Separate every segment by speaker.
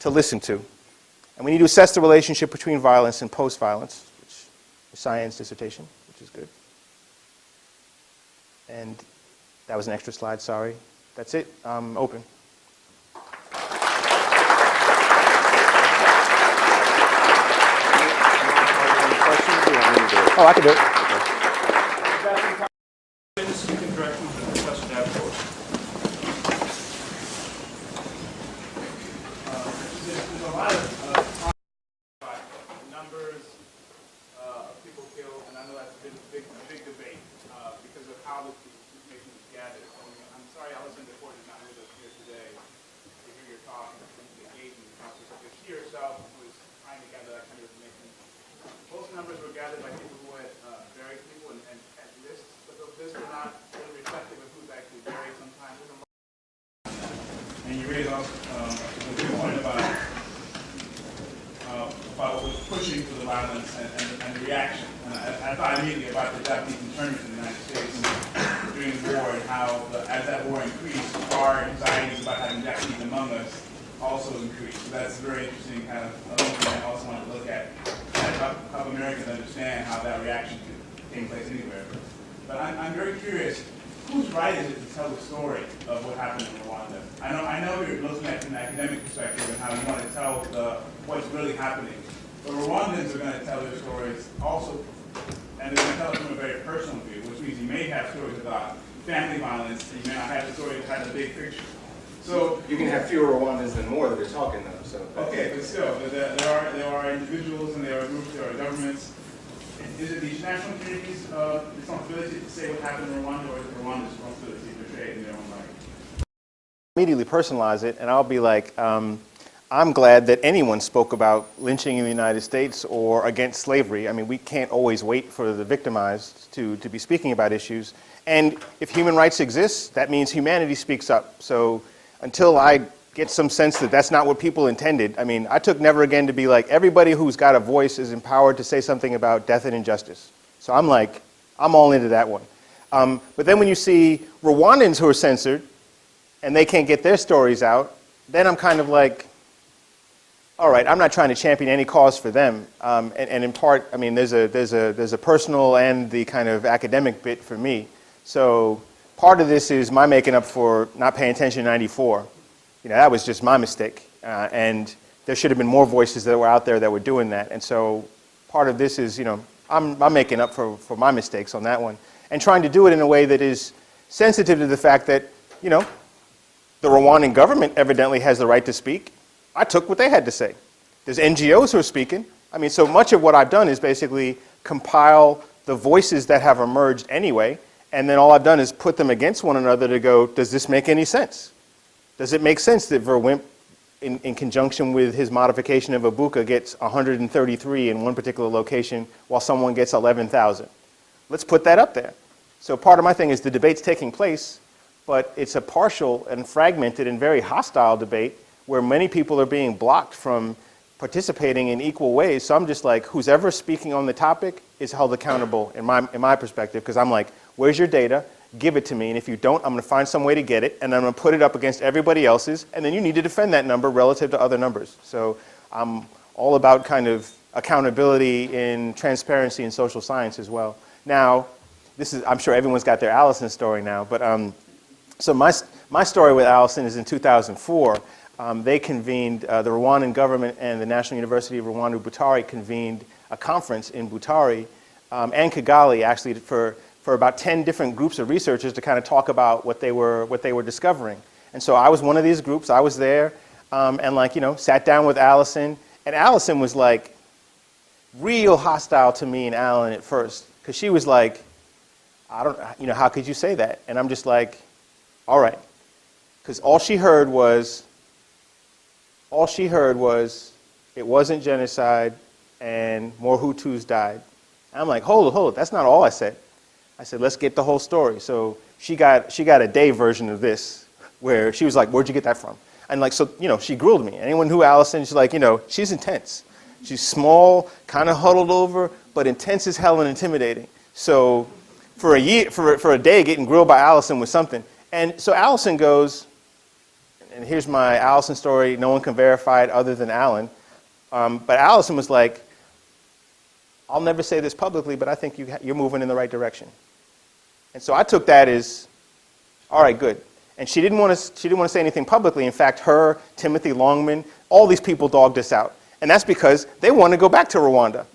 Speaker 1: to listen to. And we need to assess the relationship between violence and post-violence, which is a science dissertation, which is good. And that was an extra slide, sorry. That's it. Open. Oh, I can do it.
Speaker 2: You can direct them to the question afterwards. There's a lot of numbers of people killed, and I know that's been a big debate because of how this information was gathered. I'm sorry Alison DeFord is not with us here today to hear your talk and the engagement because she herself was trying to gather that kind of information. Most numbers were gathered by people who had buried people and had lists, but those lists were not really reflective of who's actually buried sometimes. And you raised also a good point about what was pushing for the violence and the reaction. And I thought immediately about the Japanese internment in the United States during the war and how, as that war increased, our anxieties about having Japanese among us also increased. So that's very interesting kind of thing I also want to look at. Help Americans understand how that reaction could take place anywhere. But I'm very curious, whose right is it to tell the story of what happened in Rwanda? I know you're looking at it from an academic perspective and how you want to tell what's really happening. But Rwandans are going to tell their stories also, and they're going to tell it from a very personal view, which means you may have stories about family violence, and you may not have the story that has a big picture. So
Speaker 1: you can have fewer Rwandans than more that are talking though. So
Speaker 2: okay, but still, there are individuals and there are groups, there are governments. Is it the international community's responsibility to say what happened in Rwanda, or is it Rwanda's responsibility to portray it in their own light?
Speaker 1: Immediately personalize it, and I'll be like, I'm glad that anyone spoke about lynching in the United States or against slavery. I mean, we can't always wait for the victimized to be speaking about issues. And if human rights exist, that means humanity speaks up. So until I get some sense that that's not what people intended. I mean, I took Never Again to be like, everybody who's got a voice is empowered to say something about death and injustice. So I'm like, I'm all into that one. But then when you see Rwandans who are censored and they can't get their stories out, then I'm kind of like, all right, I'm not trying to champion any cause for them. And in part, I mean, there's a personal and the kind of academic bit for me. So part of this is my making up for not paying attention in '94. You know, that was just my mistake. And there should have been more voices that were out there that were doing that. And so part of this is, you know, I'm making up for my mistakes on that one. And trying to do it in a way that is sensitive to the fact that, you know, the Rwandan government evidently has the right to speak. I took what they had to say. There's NGOs who are speaking. I mean, so much of what I've done is basically compile the voices that have emerged anyway, and then all I've done is put them against one another to go, does this make any sense? Does it make sense that Verwimp, in conjunction with his modification of Ibuka, gets 133 in one particular location while someone gets 11,000? Let's put that up there. So part of my thing is the debate's taking place, but it's a partial and fragmented and very hostile debate where many people are being blocked from participating in equal ways. So I'm just like, who's ever speaking on the topic is held accountable in my perspective, because I'm like, where's your data? Give it to me, and if you don't, I'm going to find some way to get it, and I'm going to put it up against everybody else's, and then you need to defend that number relative to other numbers. So I'm all about kind of accountability in transparency in social science as well. Now, this is, I'm sure everyone's got their Allison story now, but so my story with Allison is in 2004. They convened, the Rwandan government and the National University of Rwanda, Butare, convened a conference in Butare and Kigali, actually, for about 10 different groups of researchers to kind of talk about what they were discovering. And so I was one of these groups. I was there and, like, you know, sat down with Allison. And Allison was like real hostile to me and Alan at first, because she was like, I don't, you know, how could you say that? And I'm just like, all right, because all she heard was it wasn't genocide and more Hutus died. And I'm like, hold it, that's not all I said. I said, let's get the whole story. So she got a day version of this where she was like, where'd you get that from? And like, so, you know, she grilled me. Anyone who Allison, she's like, you know, she's intense. She's small, kind of huddled over, but intense as hell and intimidating. So for a day getting grilled by Allison was something. And so Allison goes, and here's my Allison story. No one can verify it other than Alan. But Allison was like, I'll never say this publicly, but I think you're moving in the right direction. And so I took that as, all right, good. And she didn't want to say anything publicly. In fact, her, Timothy Longman, all these people dogged us out. And that's because they wanted to go back to Rwanda.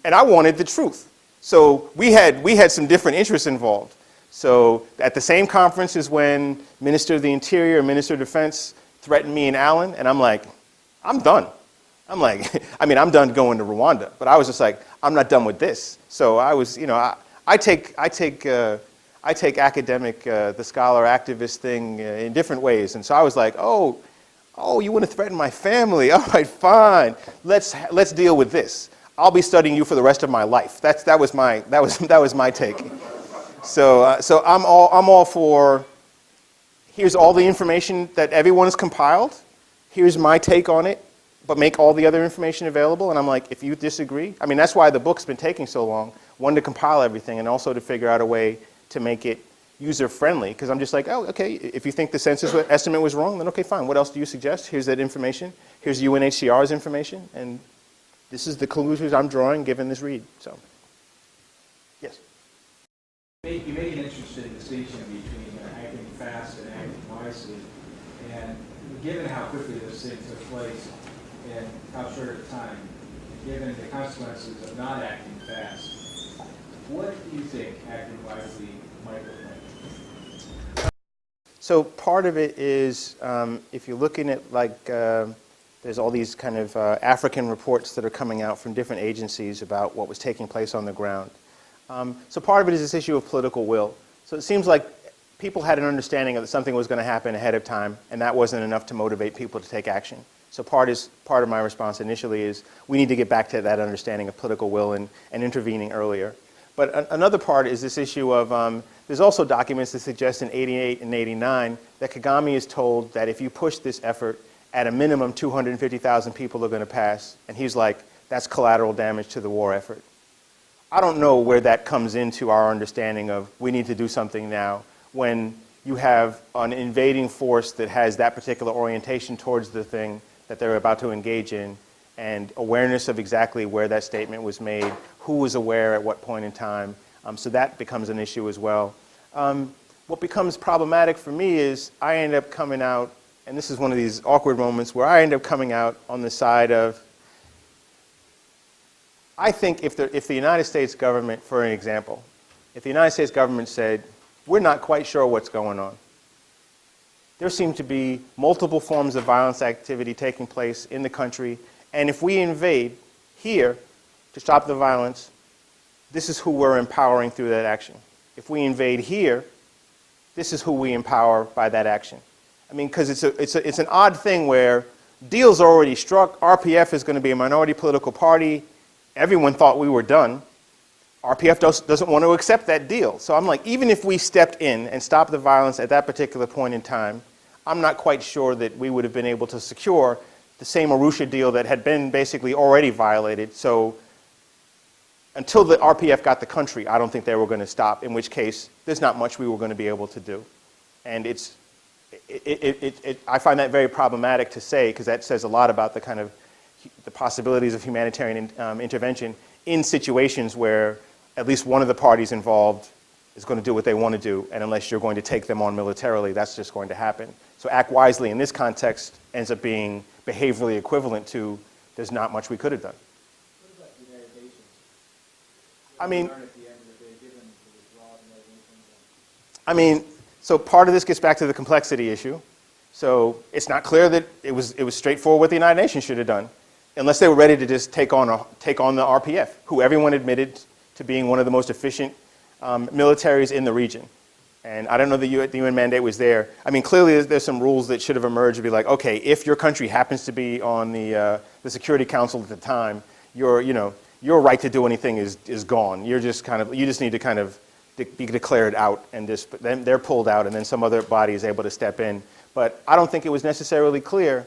Speaker 1: And I wanted the truth. So we had some different interests involved. So at the same conference is when Minister of the Interior, Minister of Defense threatened me and Alan, and I'm like, I'm done. I'm like, I mean, I'm done going to Rwanda, but I was just like, I'm not done with this. So I was, you know, I take academic, the scholar activist thing in different ways, and so I was like, oh, you want to threaten my family? All right, fine. Let's deal with this. I'll be studying you for the rest of my life. That was my take. So I'm all for, here's all the information that everyone has compiled. Here's my take on it, but make all the other information available. And I'm like, if you disagree, I mean, that's why the book's been taking so long. One, to compile everything, and also to figure out a way to make it user-friendly. Because I'm just like, oh, okay, if you think the census estimate was wrong, then okay, fine. What else do you suggest? Here's that information. Here's UNHCR's information. And this is the conclusions I'm drawing given this read. So, yes.
Speaker 3: You make an interesting distinction between acting fast and acting wisely. And given how quickly this thing took place and how short a time, given the consequences of not acting fast, what do you think acting wisely might look like?
Speaker 1: So part of it is, if you're looking at like, there's all these kind of African reports that are coming out from different agencies about what was taking place on the ground. So part of it is this issue of political will. So it seems like people had an understanding that something was going to happen ahead of time, and that wasn't enough to motivate people to take action. So part of my response initially is we need to get back to that understanding of political will and intervening earlier. But another part is this issue of, there's also documents that suggest in 88 and 89 that Kagame is told that if you push this effort, at a minimum 250,000 people are going to pass. And he's like, that's collateral damage to the war effort. I don't know where that comes into our understanding of we need to do something now when you have an invading force that has that particular orientation towards the thing that they're about to engage in, and awareness of exactly where that statement was made, who was aware at what point in time. So that becomes an issue as well. What becomes problematic for me is I end up coming out, and this is one of these awkward moments where I end up coming out on the side of, I think if the United States government, for an example, if the United States government said, we're not quite sure what's going on. There seem to be multiple forms of violence activity taking place in the country, and if we invade here to stop the violence, this is who we're empowering through that action. If we invade here, this is who we empower by that action. I mean, because it's an odd thing where deals are already struck, RPF is going to be a minority political party, everyone thought we were done. RPF doesn't want to accept that deal. So I'm like, even if we stepped in and stopped the violence at that particular point in time, I'm not quite sure that we would have been able to secure the same Arusha deal that had been basically already violated. So until the RPF got the country, I don't think they were going to stop, in which case there's not much we were going to be able to do. And I find that very problematic to say, because that says a lot about the kind of the possibilities of humanitarian intervention in situations where at least one of the parties involved is going to do what they want to do, and unless you're going to take them on militarily, that's just going to happen. So act wisely in this context ends up being behaviorally equivalent to there's not much we could have done.
Speaker 3: What about the United Nations?
Speaker 1: I mean,
Speaker 3: At the end of the day, given the withdrawal of the United Nations?
Speaker 1: I mean, so part of this gets back to the complexity issue. So it's not clear that it was straightforward what the United Nations should have done, unless they were ready to just take on the RPF, who everyone admitted to being one of the most efficient militaries in the region. And I don't know that the UN mandate was there. I mean, clearly there's some rules that should have emerged to be like, okay, if your country happens to be on the Security Council at the time, your right to do anything is gone. You just need to kind of be declared out, and then they're pulled out, and then some other body is able to step in. But I don't think it was necessarily clear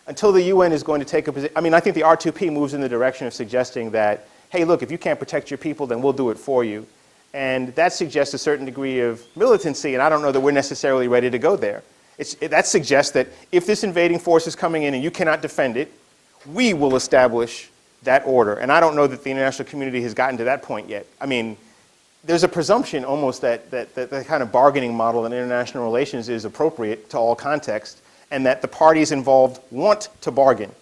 Speaker 1: until the UN is going to take a position. I mean, I think the R2P moves in the direction of suggesting that, hey, look, if you can't protect your people, then we'll do it for you. And that suggests a certain degree of militancy, and I don't know that we're necessarily ready to go there. That suggests that if this invading force is coming in and you cannot defend it, we will establish that order. And I don't know that the international community has gotten to that point yet. I mean, there's a presumption almost that the kind of bargaining model in international relations is appropriate to all context, and that the parties involved want to bargain.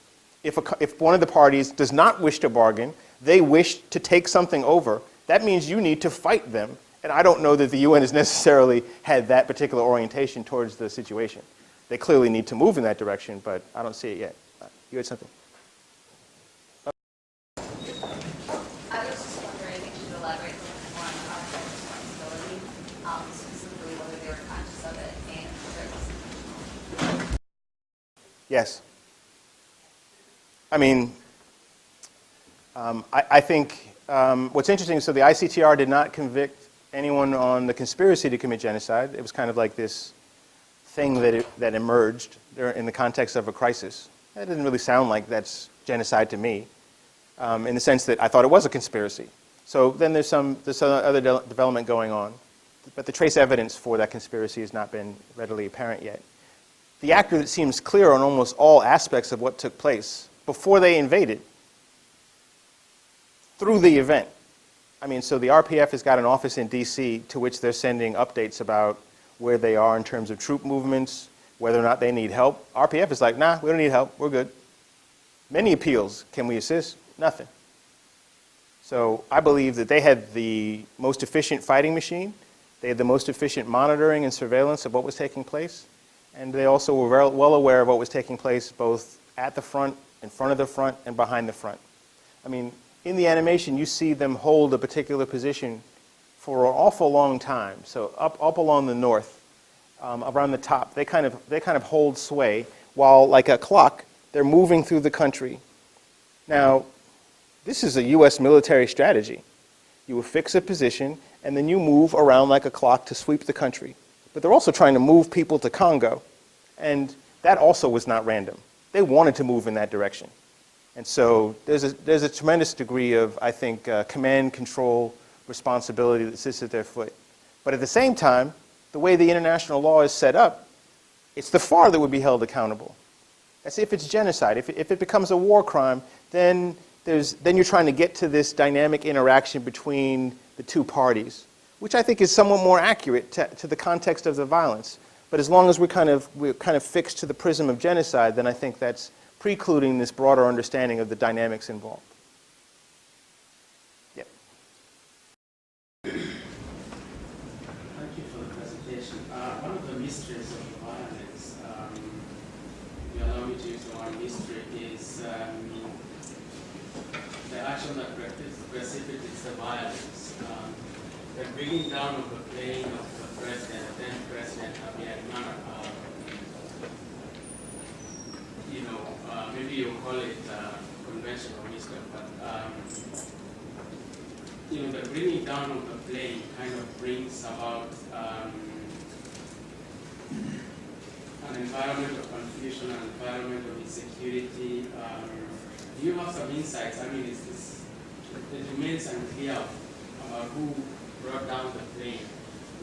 Speaker 1: If one of the parties does not wish to bargain, they wish to take something over, that means you need to fight them. And I don't know that the UN has necessarily had that particular orientation towards the situation. They clearly need to move in that direction, but I don't see it yet. You had something?
Speaker 4: I was just wondering if you could elaborate a little bit more on the archive responsibility, specifically whether they were conscious of it and whether it was.
Speaker 1: Yes. I mean, I think what's interesting, so the ICTR did not convict anyone on the conspiracy to commit genocide. It was kind of like this thing that emerged in the context of a crisis. That didn't really sound like that's genocide to me, in the sense that I thought it was a conspiracy. So then there's some other development going on, but the trace evidence for that conspiracy has not been readily apparent yet. The actor that seems clear on almost all aspects of what took place before they invaded, through the event. I mean, so the RPF has got an office in DC to which they're sending updates about where they are in terms of troop movements, whether or not they need help. RPF is like, nah, we don't need help, we're good. Many appeals, can we assist? Nothing. So I believe that they had the most efficient fighting machine, they had the most efficient monitoring and surveillance of what was taking place, and they also were well aware of what was taking place both at the front, in front of the front, and behind the front. I mean, in the animation, you see them hold a particular position for an awful long time. So up along the north, around the top, they kind of hold sway while, like a clock, they're moving through the country. Now, this is a U.S. military strategy. You affix a position, and then you move around like a clock to sweep the country. But they're also trying to move people to Congo, and that also was not random. They wanted to move in that direction. And so there's a tremendous degree of, I think, command, control, responsibility that sits at their foot. But at the same time, the way the international law is set up, it's the FAR that would be held accountable. That's if it's genocide. If it becomes a war crime, then you're trying to get to this dynamic interaction between the two parties, which I think is somewhat more accurate to the context of the violence. But as long as we're kind of fixed to the prism of genocide, then I think that's precluding this broader understanding of the dynamics involved. Yep.
Speaker 5: Thank you for the presentation. One of the mysteries of the violence, if you allow me to use the word mystery, is the action that precipitates the violence. The bringing down of the plane of the president, then President Habyarimana, maybe you call it conventional wisdom, but the bringing down of the plane kind of brings about an environment of confusion, an environment of insecurity. Do you have some insights? I mean, it remains unclear about who brought down the plane,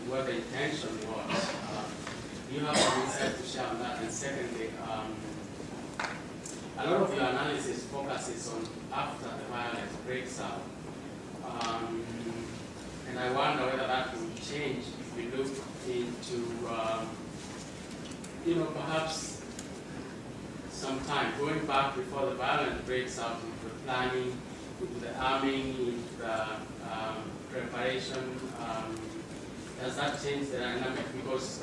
Speaker 5: what the intention was. Do you have some insight to share on that? And secondly, a lot of your analysis focuses on after the violence breaks out. And I wonder whether that will change if we look into, perhaps some time, going back before the violence breaks out, into the planning, into the arming, into the preparation. Does that change the dynamic? Because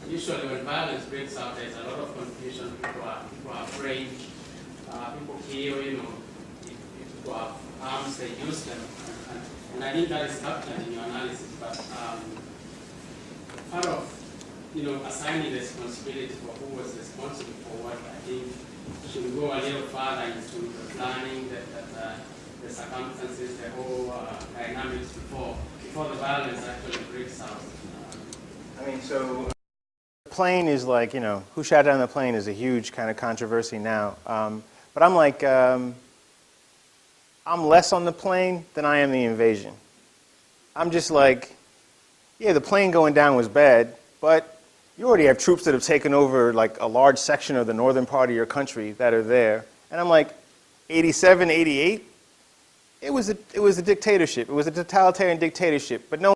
Speaker 5: usually when violence breaks out, there's a lot of confusion. People are afraid. People kill, if people have arms, they use them. And I think that is captured in your analysis. But part of assigning responsibility for who was responsible for what, I think should go a little further into the planning, the circumstances, the whole dynamics before the violence actually breaks out.
Speaker 1: I mean, so the plane is like, who shot down the plane is a huge kind of controversy now. But I'm like, I'm less on the plane than I am the invasion. I'm just like, yeah, the plane going down was bad, but You already have troops that have taken over like a large section of the northern part of your country that are there. And I'm like, 87, 88? It was a dictatorship. It was a totalitarian dictatorship. But no